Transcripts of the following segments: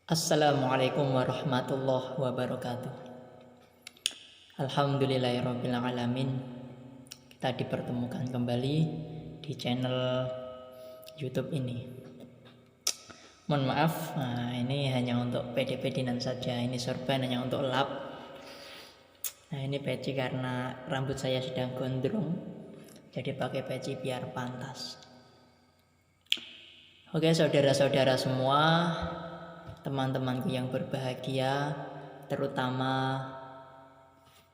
Assalamualaikum warahmatullahi wabarakatuh. Alhamdulillahirabbil alamin. Kita dipertemukan kembali di channel YouTube ini. Mohon maaf, ini hanya untuk pede-pedenan saja. Ini sorban hanya untuk lap. Nah, ini peci karena rambut saya sedang gondrong, jadi pakai peci biar pantas. Oke, saudara-saudara semua, teman-temanku yang berbahagia, terutama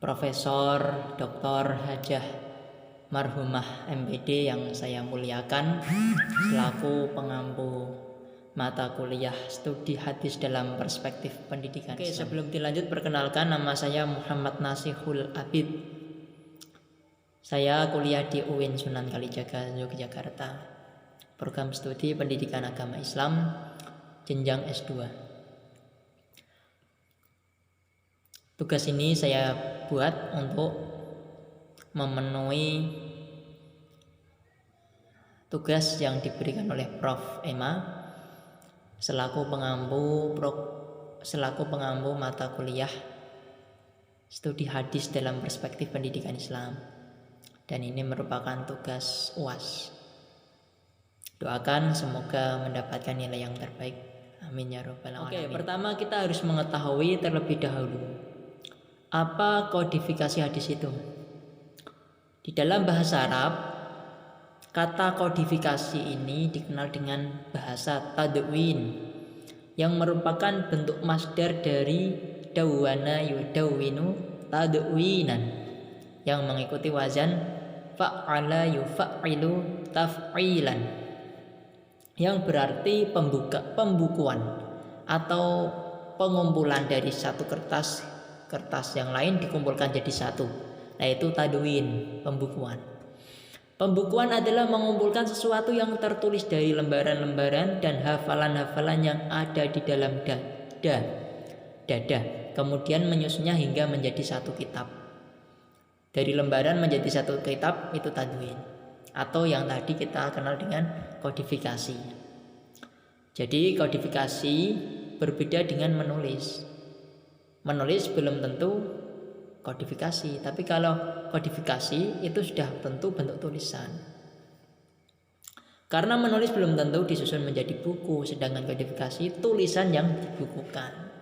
Profesor Dr. Hajah Marhumah MPD yang saya muliakan selaku pengampu mata kuliah studi hadis dalam perspektif pendidikan. Oke, sebelum dilanjut, perkenalkan, nama saya Muhammad Nasihul Abid. Saya kuliah di UIN Sunan Kalijaga, Yogyakarta. Program studi pendidikan agama Islam jenjang S2. Tugas ini saya buat untuk memenuhi tugas yang diberikan oleh Prof. Emma selaku pengampu mata kuliah studi hadis dalam perspektif pendidikan Islam, dan ini merupakan tugas UAS. Doakan semoga mendapatkan nilai yang terbaik. Amin ya robbal alamin. Oke, pertama kita harus mengetahui terlebih dahulu apa kodifikasi hadis itu. Di dalam bahasa Arab, kata kodifikasi ini dikenal dengan bahasa tadwin, yang merupakan bentuk masdar dari dawwana yudawwinu tadwinan, yang mengikuti wazan fa'ala yuf'ilu taf'ilan, yang berarti pembukuan atau pengumpulan dari satu kertas yang lain dikumpulkan jadi satu. Nah, itu tadwin, pembukuan. Pembukuan adalah mengumpulkan sesuatu yang tertulis dari lembaran-lembaran dan hafalan-hafalan yang ada di dalam dada, kemudian menyusunnya hingga menjadi satu kitab. Dari lembaran menjadi satu kitab, itu tadwin, atau yang tadi kita kenal dengan kodifikasi. Jadi kodifikasi berbeda dengan menulis. Menulis belum tentu kodifikasi, tapi kalau kodifikasi itu sudah tentu bentuk tulisan. Karena menulis belum tentu disusun menjadi buku, sedangkan kodifikasi tulisan yang dibukukan.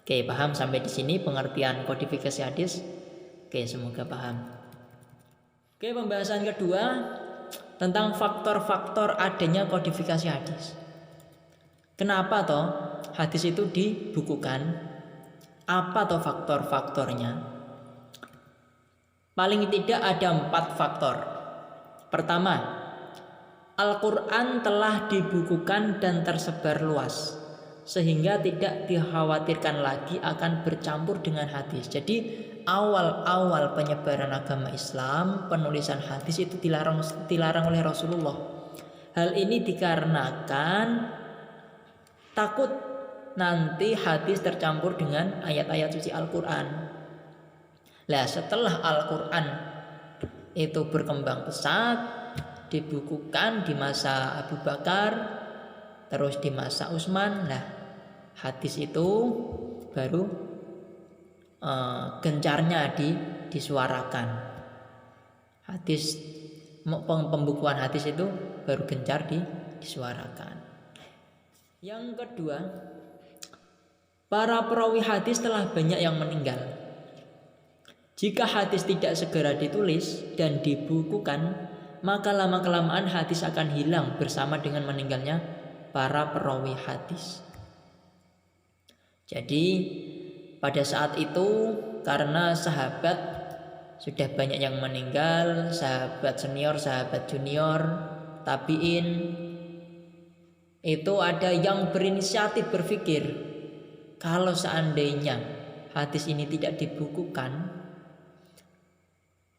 Oke, paham sampai di sini pengertian kodifikasi hadis? Oke, semoga paham. Oke, pembahasan kedua tentang faktor-faktor adanya kodifikasi hadis. Kenapa toh hadis itu dibukukan? Apa toh faktor-faktornya? Paling tidak ada 4 faktor. Pertama, Al-Quran telah dibukukan dan tersebar luas, sehingga tidak dikhawatirkan lagi akan bercampur dengan hadis. Jadi awal-awal penyebaran agama Islam, penulisan hadis itu dilarang oleh Rasulullah. Hal ini dikarenakan takut nanti hadis tercampur dengan ayat-ayat suci Al-Quran. Nah, setelah Al-Quran itu berkembang pesat, dibukukan di masa Abu Bakar, terus di masa Utsman, nah hadis itu baru gencarnya disuarakan. Hadis, pembukuan hadis itu baru gencar disuarakan. Yang kedua, para perawi hadis telah banyak yang meninggal. Jika hadis tidak segera ditulis dan dibukukan, maka lama-kelamaan hadis akan hilang bersama dengan meninggalnya para perawi hadis. Jadi pada saat itu, karena sahabat sudah banyak yang meninggal, sahabat senior, sahabat junior, tabi'in, itu ada yang berinisiatif berpikir, kalau seandainya hadis ini tidak dibukukan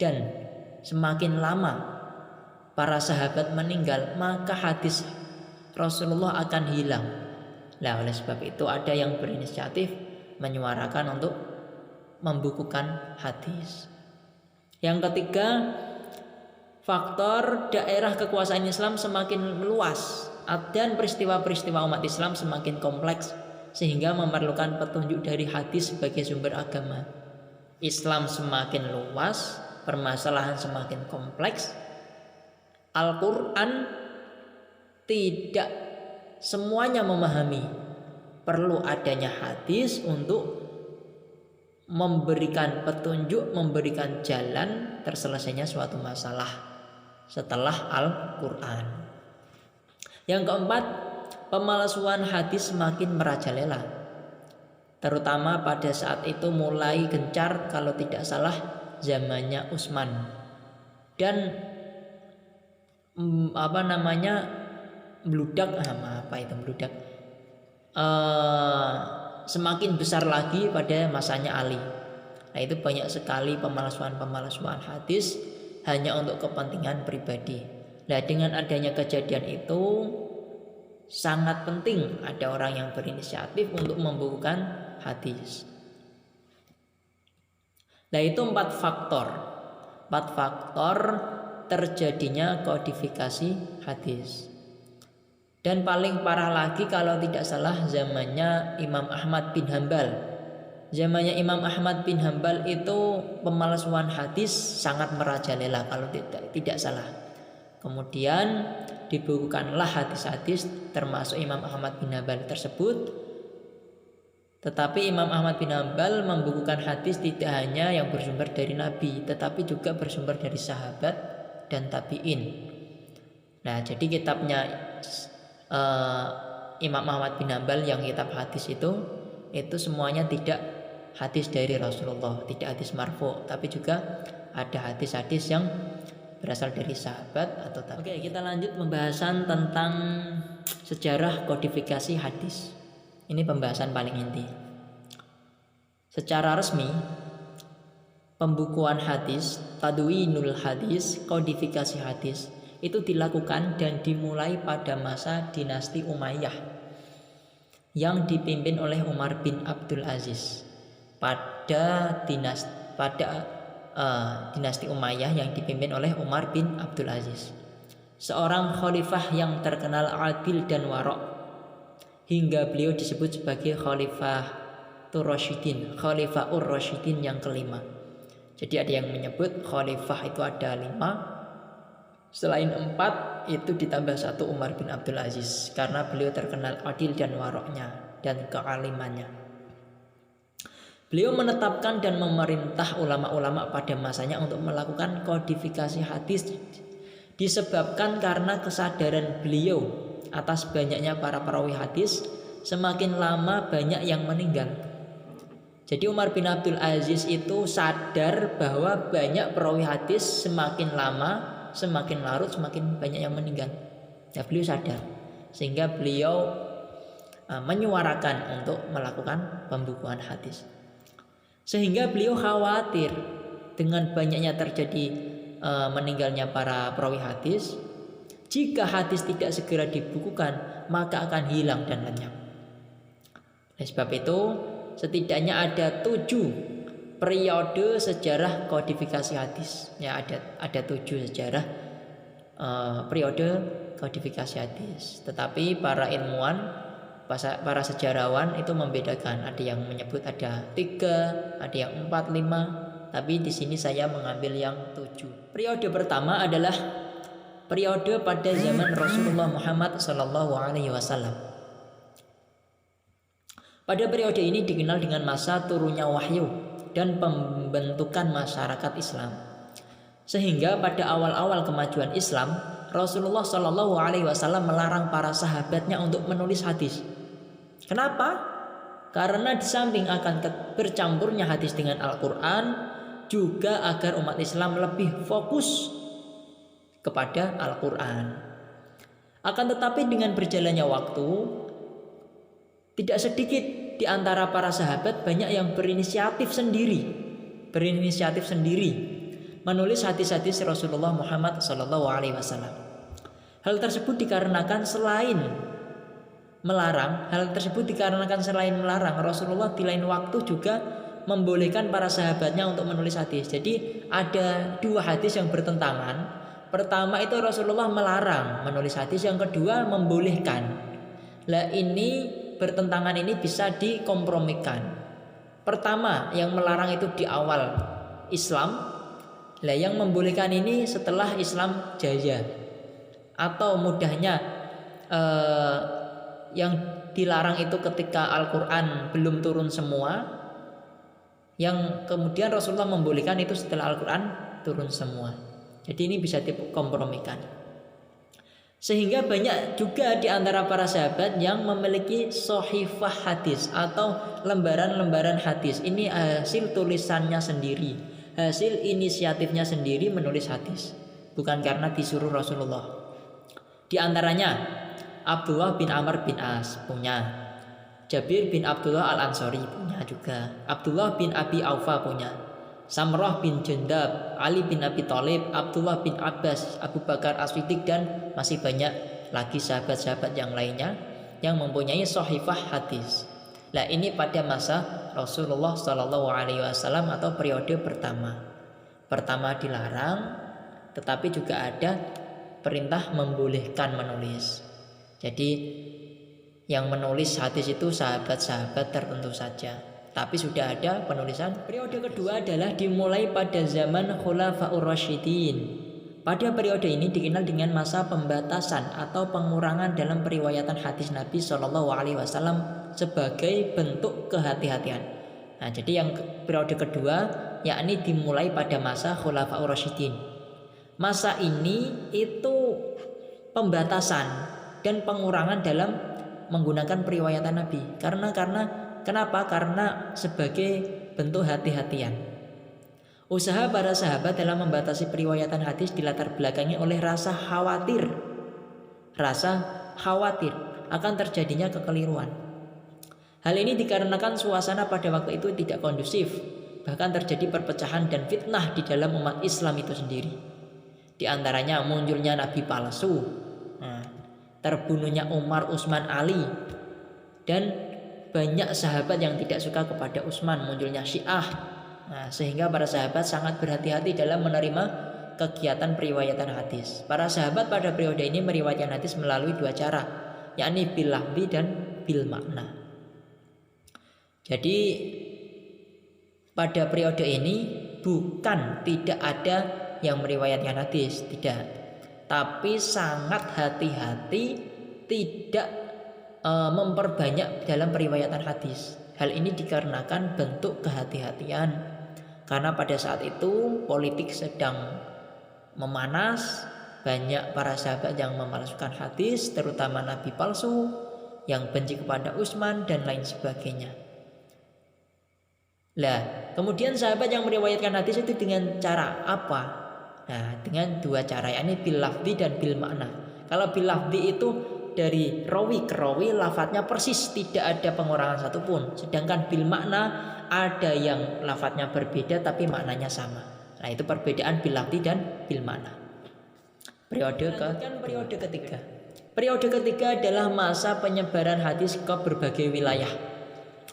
dan semakin lama para sahabat meninggal, maka hadis Rasulullah akan hilang. Nah, oleh sebab itu ada yang berinisiatif menyuarakan untuk membukukan hadis. Yang ketiga, faktor daerah kekuasaan Islam semakin meluas dan peristiwa-peristiwa umat Islam semakin kompleks, sehingga memerlukan petunjuk dari hadis sebagai sumber agama. Islam semakin luas, permasalahan semakin kompleks. Al-Quran tidak semuanya memahami. Perlu adanya hadis untuk memberikan petunjuk, memberikan jalan terselesainya suatu masalah setelah Al-Quran. Yang keempat, pemalsuan hadis semakin merajalela, terutama pada saat itu mulai gencar kalau tidak salah zamannya Utsman. Dan semakin besar lagi pada masanya Ali. Nah, itu banyak sekali pemalsuan hadis hanya untuk kepentingan pribadi. Nah, dengan adanya kejadian itu sangat penting ada orang yang berinisiatif untuk membukukan hadis. Nah, itu 4 faktor terjadinya kodifikasi hadis. Dan paling parah lagi kalau tidak salah zamannya Imam Ahmad bin Hambal. Zamannya Imam Ahmad bin Hambal itu pemalsuan hadis sangat merajalela kalau tidak salah. Kemudian dibukukanlah hadis-hadis termasuk Imam Ahmad bin Hambal tersebut. Tetapi Imam Ahmad bin Hambal membukukan hadis tidak hanya yang bersumber dari Nabi, tetapi juga bersumber dari sahabat dan tabi'in. Nah, jadi kitabnya Imam Ahmad bin Hambal yang kitab hadis itu semuanya tidak hadis dari Rasulullah, tidak hadis marfu, tapi juga ada hadis-hadis yang berasal dari sahabat atau tabi'in. Oke, kita lanjut pembahasan tentang sejarah kodifikasi hadis. Ini pembahasan paling inti. Secara resmi, pembukuan hadis, tadwinul hadis, kodifikasi hadis itu dilakukan dan dimulai pada masa dinasti Umayyah yang dipimpin oleh Umar bin Abdul Aziz. Pada dinasti Umayyah yang dipimpin oleh Umar bin Abdul Aziz, seorang khalifah yang terkenal adil dan warok, hingga beliau disebut sebagai Khalifah Ur-Rasyidin yang kelima. Jadi ada yang menyebut khalifah itu ada 5. Selain 4 itu ditambah 1 Umar bin Abdul Aziz karena beliau terkenal adil dan waroknya dan kealimannya. Beliau menetapkan dan memerintah ulama-ulama pada masanya untuk melakukan kodifikasi hadis disebabkan karena kesadaran beliau atas banyaknya para perawi hadis. Semakin lama banyak yang meninggal. Jadi Umar bin Abdul Aziz itu sadar bahwa banyak perawi hadis semakin lama, semakin larut, semakin banyak yang meninggal. Ya, beliau sadar, sehingga beliau menyuarakan untuk melakukan pembukuan hadis. Sehingga beliau khawatir dengan banyaknya terjadi meninggalnya para perawi hadis. Jika hadis tidak segera dibukukan, maka akan hilang dan lenyap. Oleh sebab itu, setidaknya ada 7 periode sejarah kodifikasi hadis. Ya, ada 7 sejarah periode kodifikasi hadis. Tetapi para ilmuwan, para sejarawan itu membedakan. Ada yang menyebut ada 3, ada yang 4, 5. Tapi di sini saya mengambil yang 7. Periode pertama adalah periode pada zaman Rasulullah Muhammad SAW. Pada periode ini dikenal dengan masa turunnya wahyu dan pembentukan masyarakat Islam. Sehingga pada awal-awal kemajuan Islam, Rasulullah SAW melarang para sahabatnya untuk menulis hadis. Kenapa? Karena di samping akan bercampurnya hadis dengan Al-Quran, juga agar umat Islam lebih fokus kepada Al-Quran. Akan tetapi dengan berjalannya waktu, tidak sedikit di antara para sahabat banyak yang berinisiatif sendiri menulis hadis-hadis Rasulullah Muhammad SAW. Hal tersebut dikarenakan selain melarang, Rasulullah di lain waktu juga membolehkan para sahabatnya untuk menulis hadis. Jadi ada 2 hadis yang bertentangan. Pertama itu Rasulullah melarang menulis hadis, yang kedua membolehkan. Lah ini bertentangan ini bisa dikompromikan. Pertama, yang melarang itu di awal Islam, lah yang membolehkan ini setelah Islam jaya. Atau mudahnya yang dilarang itu ketika Al-Quran belum turun semua, yang kemudian Rasulullah membolehkan itu setelah Al-Quran turun semua. Jadi ini bisa dikompromikan. Sehingga banyak juga di antara para sahabat yang memiliki sohifah hadis atau lembaran-lembaran hadis. Ini hasil tulisannya sendiri, hasil inisiatifnya sendiri menulis hadis, bukan karena disuruh Rasulullah. Di antaranya Abdullah bin Amr bin As punya, Jabir bin Abdullah Al-Ansori punya juga, Abdullah bin Abi Aufa punya, Samrah bin Jundab, Ali bin Abi Thalib, Abdullah bin Abbas, Abu Bakar As-Siddiq, dan masih banyak lagi sahabat-sahabat yang lainnya yang mempunyai sohifah hadis. Nah, ini pada masa Rasulullah Shallallahu Alaihi Wasallam atau periode pertama. Pertama dilarang, tetapi juga ada perintah membolehkan menulis. Jadi yang menulis hadis itu sahabat-sahabat tertentu saja. Tapi sudah ada penulisan. Periode kedua adalah dimulai pada zaman Khulafaur Rasyidin. Pada periode ini dikenal dengan masa pembatasan atau pengurangan dalam periwayatan hadis Nabi Shallallahu Alaihi Wasallam sebagai bentuk kehati-hatian. Nah, jadi yang periode kedua yakni dimulai pada masa Khulafaur Rasyidin. Masa ini itu pembatasan dan pengurangan dalam menggunakan periwayatan Nabi. Kenapa? Karena sebagai bentuk hati-hatian. Usaha para sahabat dalam membatasi periwayatan hadis dilatar belakangi oleh rasa khawatir akan terjadinya kekeliruan. Hal ini dikarenakan suasana pada waktu itu tidak kondusif, bahkan terjadi perpecahan dan fitnah di dalam umat Islam itu sendiri. Di antaranya munculnya nabi palsu, terbunuhnya Umar, Utsman, Ali, dan banyak sahabat yang tidak suka kepada Utsman, munculnya Syiah. Nah, sehingga para sahabat sangat berhati-hati dalam menerima kegiatan periwayatan hadis. Para sahabat pada periode ini meriwayatkan hadis melalui dua cara, yakni bil lafzi dan bil makna. Jadi pada periode ini bukan tidak ada yang meriwayatkan hadis, tidak, tapi sangat hati-hati tidak memperbanyak dalam periwayatan hadis. Hal ini dikarenakan bentuk kehati-hatian, karena pada saat itu politik sedang memanas, banyak para sahabat yang memalsukan hadis, terutama nabi palsu yang benci kepada Utsman dan lain sebagainya. Lah, kemudian sahabat yang meriwayatkan hadis itu dengan cara apa? Nah, dengan dua cara, yakni bil lafzi dan bil makna. Kalau bil lafzi itu dari rawi ke rawi lafadznya persis, tidak ada pengurangan satupun. Sedangkan bil makna ada yang lafadznya berbeda tapi maknanya sama. Nah, itu perbedaan bil lafzi dan bil makna. Periode ketiga. Periode ketiga adalah masa penyebaran hadis ke berbagai wilayah.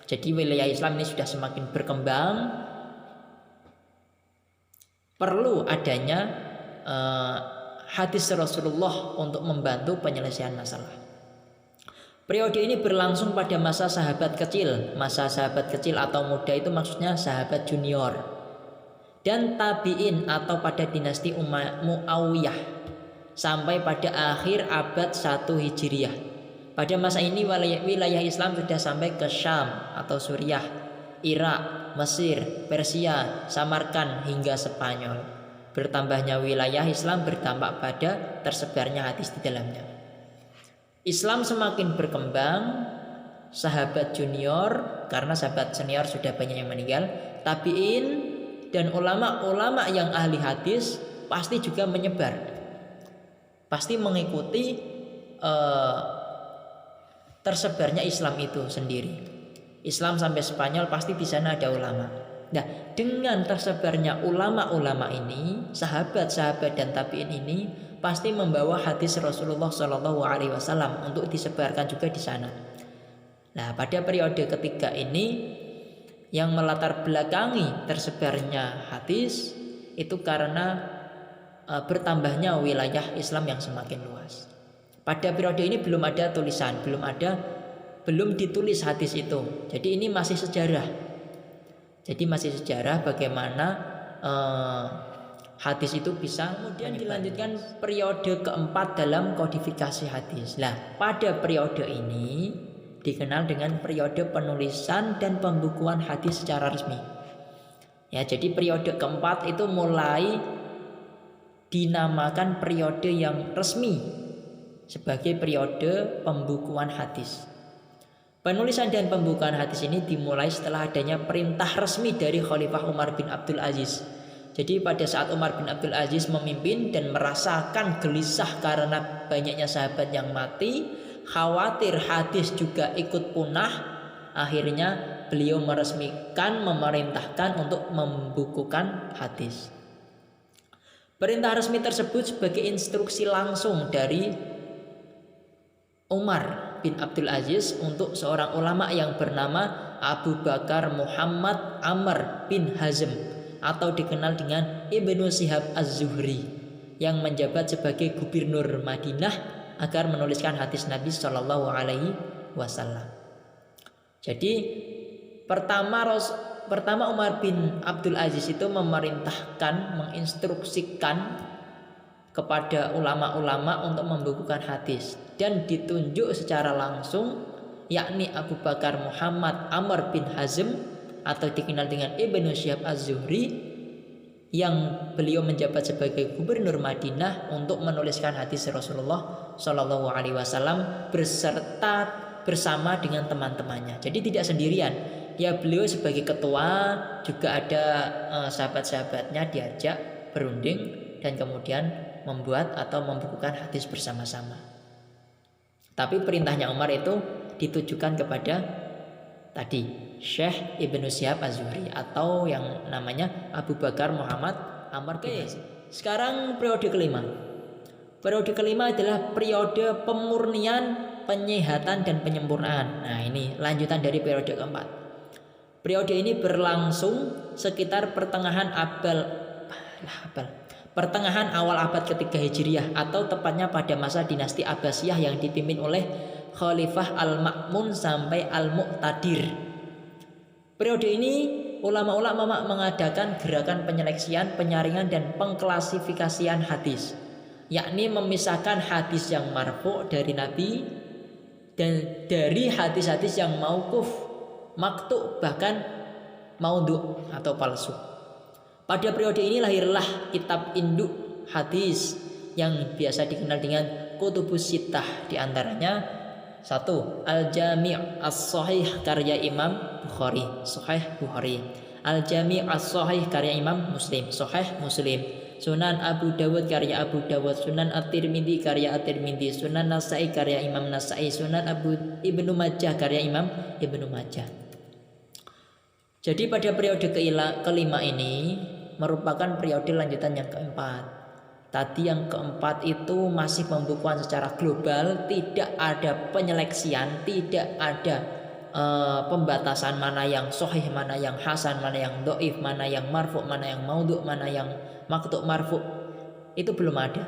Jadi wilayah Islam ini sudah semakin berkembang. Perlu adanya hadis Rasulullah untuk membantu penyelesaian masalah. Periode ini berlangsung pada masa sahabat kecil. Masa sahabat kecil atau muda itu maksudnya sahabat junior, dan tabi'in atau pada dinasti Muawiyah sampai pada akhir abad 1 Hijriah. Pada masa ini wilayah Islam sudah sampai ke Syam atau Suriah, Irak, Mesir, Persia, Samarkand hingga Spanyol. Bertambahnya wilayah Islam berdampak pada tersebarnya hadis di dalamnya. Islam semakin berkembang, sahabat junior karena sahabat senior sudah banyak yang meninggal, tabi'in dan ulama-ulama yang ahli hadis pasti juga menyebar, pasti mengikuti tersebarnya Islam itu sendiri. Islam sampai Spanyol pasti di sana ada ulama. Nah, dengan tersebarnya ulama-ulama ini, sahabat-sahabat dan tabi'in ini pasti membawa hadis Rasulullah Shallallahu Alaihi Wasallam untuk disebarkan juga di sana. Nah, pada periode ketiga ini yang melatar belakangi tersebarnya hadis itu karena bertambahnya wilayah Islam yang semakin luas. Pada periode ini belum ada tulisan, belum ada belum ditulis hadis itu. Jadi ini masih sejarah. Jadi masih sejarah bagaimana hadis itu bisa. Kemudian dilanjutkan periode keempat dalam kodifikasi hadis. Nah, pada periode ini dikenal dengan periode penulisan dan pembukuan hadis secara resmi. Ya, jadi periode keempat itu mulai dinamakan periode yang resmi sebagai periode pembukuan hadis. Penulisan dan pembukaan hadis ini dimulai setelah adanya perintah resmi dari Khalifah Umar bin Abdul Aziz. Jadi pada saat Umar bin Abdul Aziz memimpin dan merasakan gelisah karena banyaknya sahabat yang mati, khawatir hadis juga ikut punah, akhirnya beliau memerintahkan untuk membukukan hadis. Perintah resmi tersebut sebagai instruksi langsung dari Umar bin Abdul Aziz untuk seorang ulama yang bernama Abu Bakar Muhammad Amr bin Hazm atau dikenal dengan Ibnu Syihab Az-Zuhri yang menjabat sebagai gubernur Madinah agar menuliskan hadis Nabi Shallallahu Alaihi Wasallam. Jadi pertama Umar bin Abdul Aziz itu menginstruksikan kepada ulama-ulama untuk membukukan hadis dan ditunjuk secara langsung yakni Abu Bakar Muhammad Amr bin Hazm atau dikenal dengan Ibnu Syihab Az-Zuhri yang beliau menjabat sebagai gubernur Madinah untuk menuliskan hadis Rasulullah Shallallahu Alaihi Wasallam bersama dengan teman-temannya. Jadi tidak sendirian. Ya, beliau sebagai ketua, juga ada sahabat-sahabatnya diajak berunding dan kemudian membuat atau membukukan hadis bersama-sama. Tapi perintahnya Umar itu ditujukan kepada tadi Syekh Ibnu Syihab Az-Zuhri atau yang namanya Abu Bakar Muhammad Amr bin Hazm. Sekarang periode kelima. Periode kelima adalah periode pemurnian, penyehatan dan penyempurnaan. Nah, ini lanjutan dari periode keempat. Periode ini berlangsung sekitar pertengahan awal abad ketiga Hijriah atau tepatnya pada masa dinasti Abbasiyah yang dipimpin oleh Khalifah Al-Ma'mun sampai Al-Mu'tadir. Periode ini ulama-ulama mengadakan gerakan penyeleksian, penyaringan dan pengklasifikasian hadis, yakni memisahkan hadis yang marfu dari Nabi dan dari hadis-hadis yang mauquf, maqtu bahkan maudhu atau palsu. Pada periode ini lahirlah kitab induk hadis yang biasa dikenal dengan Kutubus Sittah, di antaranya 1. Al-Jami' As-Sahih karya Imam Bukhari, Sahih Bukhari. Al-Jami' As-Sahih karya Imam Muslim, Sahih Muslim. Sunan Abu Dawud karya Abu Dawud, Sunan At-Tirmidzi karya At-Tirmidzi, Sunan Nasa'i karya Imam Nasa'i, Sunan Ibnu Majah karya Imam Ibnu Majah. Jadi pada periode kelima ini merupakan periode lanjutan yang keempat. Tadi yang keempat itu masih pembukuan secara global, tidak ada penyeleksian, tidak ada pembatasan mana yang sahih, mana yang hasan, mana yang dhaif, mana yang marfu, mana yang maudhu, mana yang maqtu marfu. Itu belum ada.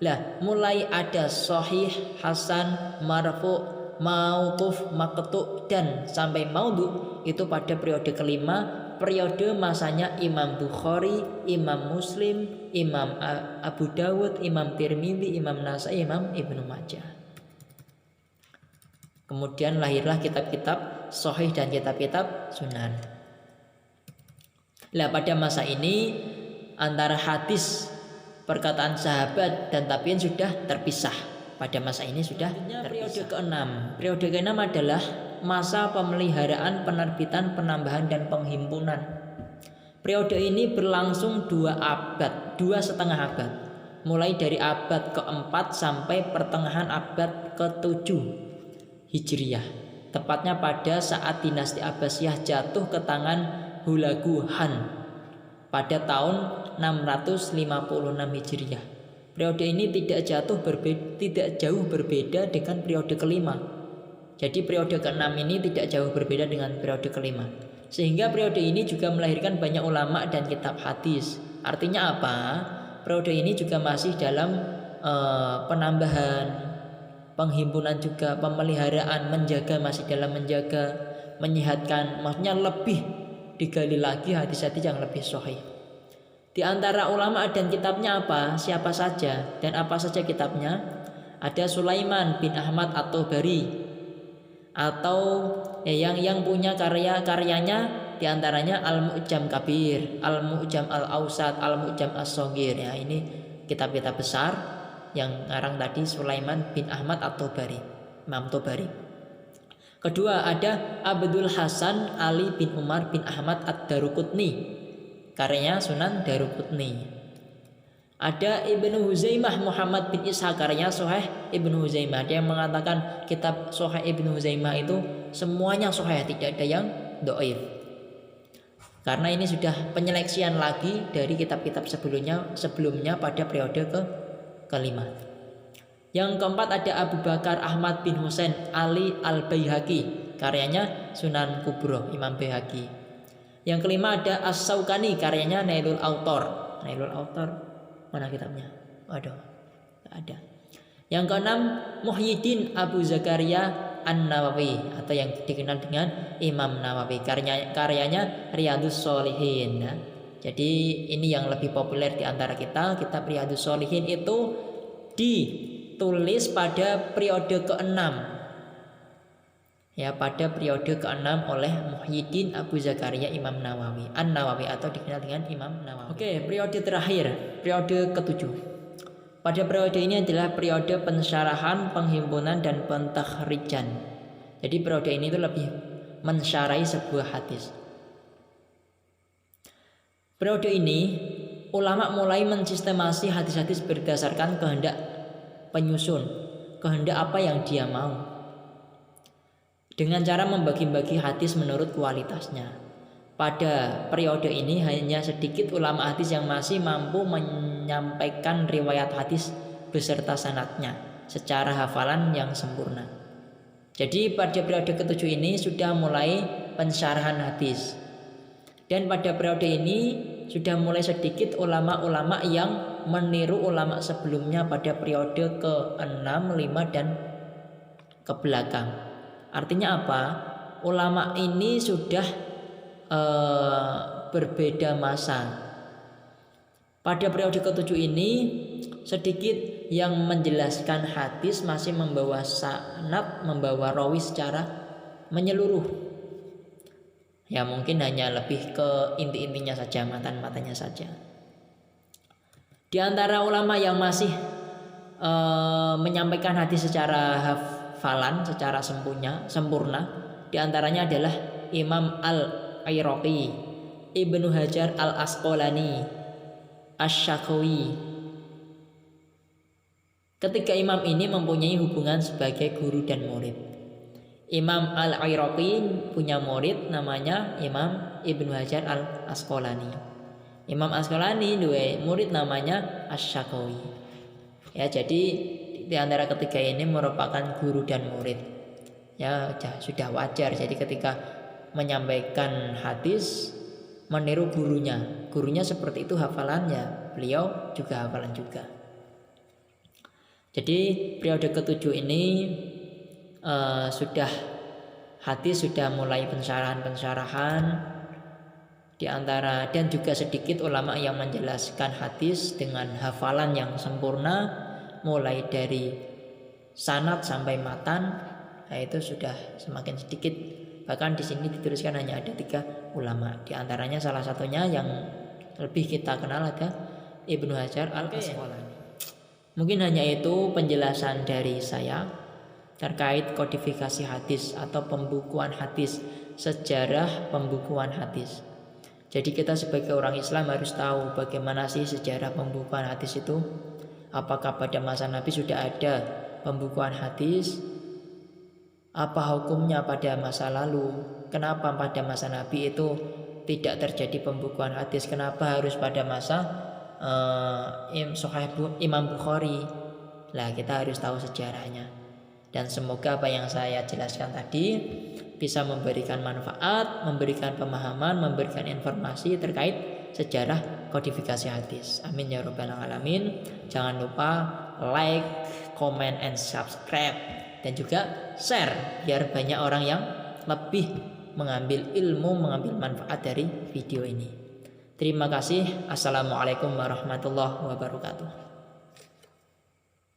Lah, mulai ada sahih, hasan, marfu, mauquf, maqtu dan sampai maudhu itu pada periode kelima, periode masanya Imam Bukhari, Imam Muslim, Imam Abu Dawud, Imam Tirmidzi, Imam Nasa'i, Imam Ibnu Majah. Kemudian lahirlah kitab-kitab sahih dan kitab-kitab sunan. Nah, pada masa ini antara hadis, perkataan sahabat dan tabi'in sudah terpisah. Pada masa ini sudah terpisah. Periode keenam. Periode keenam adalah masa pemeliharaan, penerbitan, penambahan dan penghimpunan. Periode ini berlangsung 2,5 abad, mulai dari abad keempat sampai pertengahan abad ke-7 Hijriah, tepatnya pada saat dinasti Abbasiyah jatuh ke tangan Hulagu Han pada tahun 656 Hijriah. Periode ini tidak jauh berbeda dengan periode kelima. Jadi periode ke-6 ini tidak jauh berbeda dengan periode kelima. Sehingga periode ini juga melahirkan banyak ulama dan kitab hadis. Artinya apa? Periode ini juga masih dalam penambahan, penghimpunan juga, pemeliharaan, menjaga, masih dalam menjaga, menyehatkan, maksudnya lebih digali lagi hadis-hadis yang lebih sahih. Di antara ulama dan kitabnya apa? Siapa saja dan apa saja kitabnya? Ada Sulaiman bin Ahmad At-Tabari, atau yang punya karyanya diantaranya Al-Mu'jam Kabir, Al-Mu'jam Al-Awsat, Al-Mu'jam As-Shaghir. Ya, ini kitab-kitab besar yang ngarang tadi Sulaiman bin Ahmad At-Tabari, Imam Tabari. Kedua ada Abdul Hasan Ali bin Umar bin Ahmad Ad-Daruqutni, karyanya Sunan Daruqutni. Ada Ibnu Huzaimah Muhammad bin Ishaq, karyanya Sahih Ibnu Huzaimah. Dia mengatakan kitab Sahih Ibnu Huzaimah itu semuanya sahih, tidak ada yang dhaif. Karena ini sudah penyeleksian lagi dari kitab-kitab sebelumnya pada periode kelima. Yang keempat ada Abu Bakar Ahmad bin Husain Ali Al-Baihaqi, karyanya Sunan Kubro Imam Baihaqi. Yang kelima ada As-Saukani, karyanya Nailul Autor. Nailul Autor mana kitabnya? Waduh, tidak ada. Yang keenam Muhyiddin Abu Zakaria An-Nawawi, atau yang dikenal dengan Imam Nawawi, karyanya Riyadhus Shalihin. Ya. Jadi ini yang lebih populer di antara kita. Kitab Riyadhus Shalihin itu ditulis pada periode ke-6. Ya, pada periode ke-6 oleh Muhyiddin Abu Zakaria Imam Nawawi, An-Nawawi, atau dikenal dengan Imam Nawawi. Oke, periode terakhir, periode ke-7. Pada periode ini adalah periode pensyarahan, penghimpunan, dan pentakhrijan. Jadi periode ini itu lebih mensyarahi sebuah hadis. Periode ini ulama mulai mensistemasi hadis-hadis berdasarkan kehendak penyusun, kehendak apa yang dia mau, dengan cara membagi-bagi hadis menurut kualitasnya. Pada periode ini hanya sedikit ulama hadis yang masih mampu menyampaikan riwayat hadis beserta sanadnya secara hafalan yang sempurna. Jadi pada periode ke-7 ini sudah mulai pensyarahan hadis. Dan pada periode ini sudah mulai sedikit ulama-ulama yang meniru ulama sebelumnya pada periode ke-6, 5, dan ke belakang. Artinya apa? Ulama ini sudah berbeda masa. Pada periode ke-7 ini sedikit yang menjelaskan hadis masih membawa sanad, membawa rawi secara menyeluruh. Ya mungkin hanya lebih ke inti-intinya saja, matan-matannya saja. Di antara ulama yang masih menyampaikan hadis secara hafalan, secara sempurna, di antaranya adalah Imam Al-Iraqi, Ibnu Hajar Al-Asqalani, Asy-Syakhawi. Ketiga imam ini mempunyai hubungan sebagai guru dan murid. Imam Al-Iraqi punya murid namanya Imam Ibnu Hajar Al-Asqalani. Imam Asqalani dua murid namanya Asy-Syakhawi. Ya, jadi di antara ketiga ini merupakan guru dan murid. Ya, sudah wajar. Jadi ketika menyampaikan hadis meniru gurunya seperti itu hafalannya, beliau juga hafalan juga. Jadi periode ke-7 ini hadis sudah mulai pensyarahan di antara, dan juga sedikit ulama yang menjelaskan hadis dengan hafalan yang sempurna mulai dari sanad sampai matan. Nah, itu sudah semakin sedikit. Bahkan di sini dituliskan hanya ada 3 ulama. Di antaranya salah satunya yang lebih kita kenal ada Ibnu Hajar Al-Asqalani. Mungkin hanya itu penjelasan dari saya terkait kodifikasi hadis atau pembukuan hadis, sejarah pembukuan hadis. Jadi kita sebagai orang Islam harus tahu bagaimana sih sejarah pembukuan hadis itu. Apakah pada masa Nabi sudah ada pembukuan hadis? Apa hukumnya pada masa lalu? Kenapa pada masa Nabi itu tidak terjadi pembukuan hadis? Kenapa harus pada masa Imam Bukhari? Lah, kita harus tahu sejarahnya. Dan semoga apa yang saya jelaskan tadi bisa memberikan manfaat, memberikan pemahaman, memberikan informasi terkait sejarah kodifikasi hadis. Amin ya rabbal alamin. Jangan lupa like, comment, and subscribe, dan juga share biar banyak orang yang lebih mengambil ilmu, mengambil manfaat dari video ini. Terima kasih. Assalamualaikum warahmatullahi wabarakatuh.